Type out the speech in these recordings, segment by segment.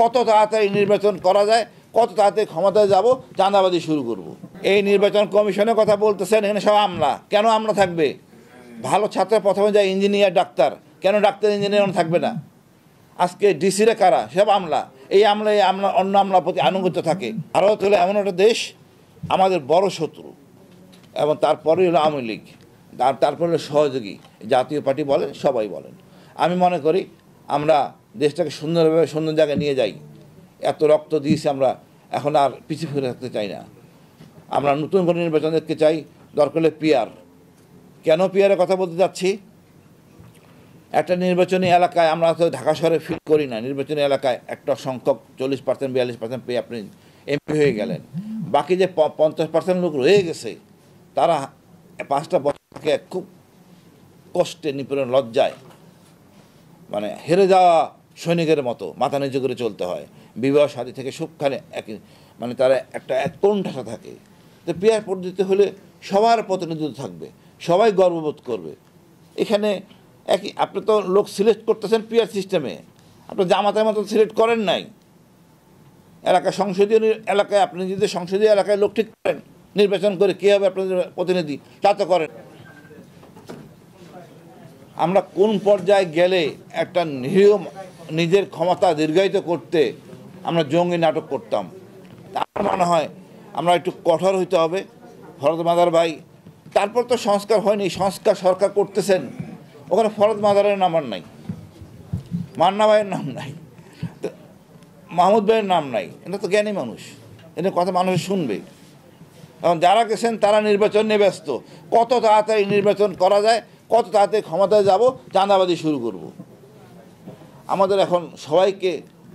কত তাড়াতাড়ি নির্বাচন করা যায়, কত তাড়াতাড়ি ক্ষমতায় যাব, চাঁদাবাজি শুরু করব। এই নির্বাচন কমিশনের কথা বলতেছেন, এখানে সব আমলা। কেন আমলা থাকবে? ভালো ছাত্র প্রথমে যায় ইঞ্জিনিয়ার, ডাক্তার, কেন ডাক্তার ইঞ্জিনিয়ার থাকবে না? আজকে ডিসিরা কারা? সব আমলা। এই আমলা অন্য আমলার প্রতি আনুগত্য থাকে। ভারত হলো এমন একটা দেশ, আমাদের বড় শত্রু, এবং তারপরে হলো আওয়ামী লীগ, তারপরে হলো সহযোগী, জাতীয় পার্টি বলেন, সবাই বলেন। আমি মনে করি আমরা দেশটাকে সুন্দরভাবে সুন্দর জায়গায় নিয়ে যাই। এত রক্ত দিয়েছি আমরা, এখন আর পিছিয়ে ফিরে থাকতে চাই না। আমরা নতুন করে নির্বাচন দেখতে চাই, দরকার হলে পিআর। কেন পিআরের কথা বলতে যাচ্ছি? একটা নির্বাচনী এলাকায় আমরা তো ঢাকা শহরে ফিল করি না, নির্বাচনী এলাকায় একটা সংখ্যক 40% 42% পেয়ে আপনি এমপি হয়ে গেলেন। বাকি যে 50% লোক রয়ে গেছে, তারা 5টা বছর থেকে খুব কষ্টে, নিপীড়ন, লজ্জায়, মানে হেরে যাওয়া সৈনিকের মতো মাথা নিচু করে চলতে হয়। বিবাহ শাদী থেকে সবখানে একই, মানে তারা একটা কোণঠাসা থাকে। তো পিআর পদ্ধতি হলে সবার প্রতিনিধিত্ব থাকবে, সবাই গর্ববোধ করবে। এখানে একই, আপনি তো লোক সিলেক্ট করতেছেন পিআর সিস্টেমে, আপনি জামাতের মতো সিলেক্ট করেন নাই। সংসদীয় এলাকায় আপনি যদি সংসদীয় এলাকায় লোক ঠিক করেন, নির্বাচন করে কে হবে আপনাদের প্রতিনিধি, তা তো করেন। আমরা কোন পর্যায়ে গেলে একটা নিরীহ নিজের ক্ষমতা দীর্ঘায়িত করতে আমরা জঙ্গি নাটক করতাম। আমার মনে হয় আমরা একটু কঠোর হইতে হবে। ফরদ মাদার ভাই, তারপর তো সংস্কার হয়নি, সংস্কার সরকার করতেছেন, ওখানে ফরদ মাদারের নাম আর নাই, মান্না ভাইয়ের নাম নাই, মাহমুদ ভাইয়ের নাম নাই। এটা তো জ্ঞানী মানুষ, এটা কথা মানুষ শুনবে। এখন যারা গেছেন তারা নির্বাচন নিয়ে ব্যস্ত। কত তাড়াতাড়ি নির্বাচন করা যায়, কত তাড়াতাড়ি ক্ষমতায় যাব, চাঁদাবাজি শুরু করব। আমাদের এখন সবাইকে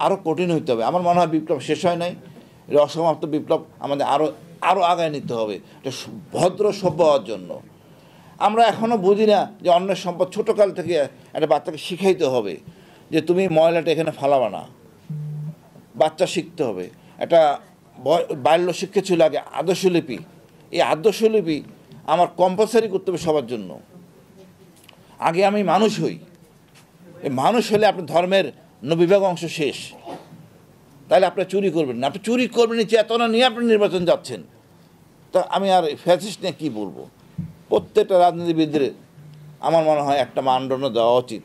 আরও কঠিন হইতে হবে। আমার মনে হয় বিপ্লব শেষ হয় নাই, এটা অসমাপ্ত বিপ্লব। আমাদের আরও আগায় নিতে হবে এটা ভদ্র সভ্য হওয়ার জন্য। আমরা এখনও বুঝি না যে অন্যের সম্পদ ছোটোকাল থেকে একটা বাচ্চাকে শিখাইতে হবে যে তুমি ময়লাটা এখানে ফালাবা না। বাচ্চা শিখতে হবে। একটা বাল্য শিক্ষা ছিল আগে আদর্শলিপি, এই আদর্শলিপি আমার কম্পালসারি করতে হবে সবার জন্য। আগে আমি মানুষ হই, এই মানুষ হলে আপনার ধর্মের 90% অংশ শেষ। তাহলে আপনি চুরি করবেন না, আপনি চুরি করবেন চেতনা নিয়ে আপনি নির্বাচন যাচ্ছেন। তা আমি আর ফ্যাসিস্ট নিয়ে কী বলবো? প্রত্যেকটা রাজনীতিবিদদের আমার মনে হয় একটা মানদণ্ড দেওয়া উচিত,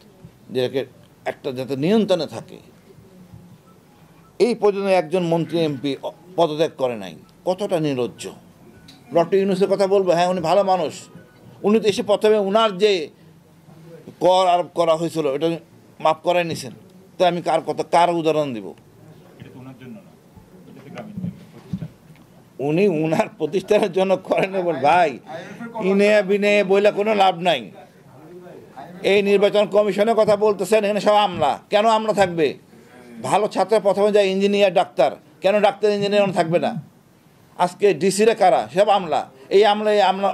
যেটাকে একটা যাতে নিয়ন্ত্রণে থাকে। এই পর্যন্ত একজন মন্ত্রী এমপি পদত্যাগ করে নাই, কতটা নির্লজ্জ। ডক্টর ইউনূসের কথা বলবো, হ্যাঁ উনি ভালো মানুষ, উনি তো এসে প্রথমে উনার যে কর আরোপ করা হয়েছিল এটা মাফ করাই নিছেন। তো আমি কার উদাহরণ দিব? উনি উনার প্রতিষ্ঠানের জন্য করেন। ভাই, ইনে বিনে বইলে কোনো লাভ নাই। এই নির্বাচন কমিশনের কথা বলতেছেন, এখানে সব আমলা। কেন আমলা থাকবে? ভালো ছাত্র প্রথমে যায় ইঞ্জিনিয়ার, ডাক্তার, কেন ডাক্তার ইঞ্জিনিয়ার থাকবে না? আজকে ডিসিরা কারা? সব আমলা। এই আমলা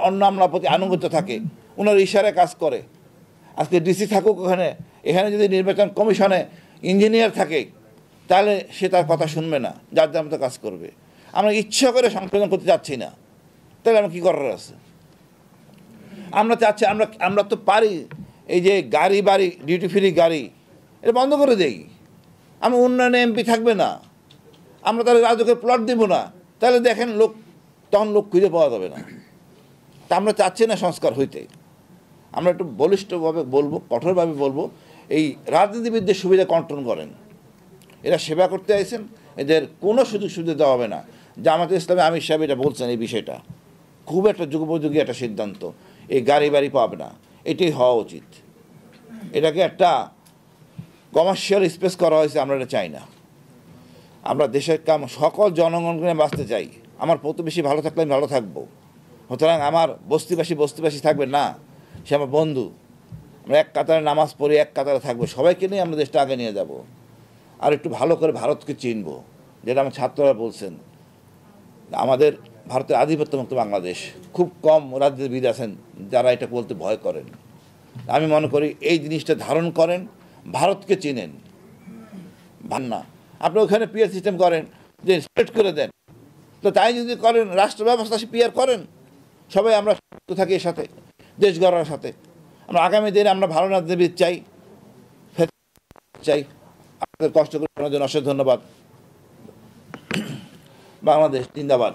অন্য আমলার প্রতি আনুগত্য থাকে, ওনার ইশারায় কাজ করে। আজকে ডিসি থাকুক এখানে যদি নির্বাচন কমিশনে ইঞ্জিনিয়ার থাকে, তাহলে সে তার কথা শুনবে না, যার যার মতো কাজ করবে। আমরা ইচ্ছা করে সংশোধন করতে চাচ্ছি না, তাহলে আমরা কী করার আছে? আমরা চাচ্ছি, আমরা তো পারি এই যে গাড়ি বাড়ি ডিউটি ফ্রি গাড়ি এটা বন্ধ করে দেই। আমি উন্নয়নে এমপি থাকবে না, আমরা তাহলে রাজুকে প্লট দেবো না, তাহলে দেখেন তখন লোক খুঁজে পাওয়া যাবে না। তা আমরা চাচ্ছি না সংস্কার হইতে। আমরা একটু বলিষ্ঠভাবে বলবো, কঠোরভাবে বলবো, এই রাজনীতিবিদদের সুবিধা কন্ট্রোল করেন। এরা সেবা করতে আইছেন, এদের কোনো সুযোগ সুবিধা দেওয়া হবে না। জামাতে ইসলামী আমির সাহেব এটা বলছেন, এই বিষয়টা খুব একটা যুগোপযোগী একটা সিদ্ধান্ত। এই গাড়ি বাড়ি পাবে না, এটাই হওয়া উচিত। এটাকে একটা কমার্শিয়াল স্পেস করা হয়েছে, আমরা এটা চাই না। আমরা দেশের সকল জনগণকে বাঁচতে চাই। আমার প্রতিবেশী ভালো থাকলে আমি ভালো থাকবো, সুতরাং আমার বস্তিবাসী থাকবে না, সে আমার বন্ধু। আমরা এক কাতারে নামাজ পড়ি, এক কাতারে থাকবো, সবাইকে নিয়ে আমরা দেশটা আগে নিয়ে যাব। আর একটু ভালো করে ভারতকে চিনব, যেটা আমার ছাত্ররা বলছেন। আমাদের ভারতের আধিপত্যমুক্ত বাংলাদেশ, খুব কম রাজনীতিবিদ আছেন যারা এটা বলতে ভয় করেন। আমি মনে করি এই জিনিসটা ধারণ করেন, ভারতকে চিনেন। না আপনি ওখানে পিআর সিস্টেম করেন, যে সিলেক্ট করে দেন, তো তাই যদি করেন রাষ্ট্র ব্যবস্থা পিআর করেন, সবাই আমরা থাকি এর সাথে, দেশ গড়ার সাথে। আমরা আগামী দিনে আমরা ভালো রাজনীতিবিদ চাই, আপনাদের কষ্ট করে শোনার জন্য অশেষ ধন্যবাদ। বাংলাদেশ জিন্দাবাদ।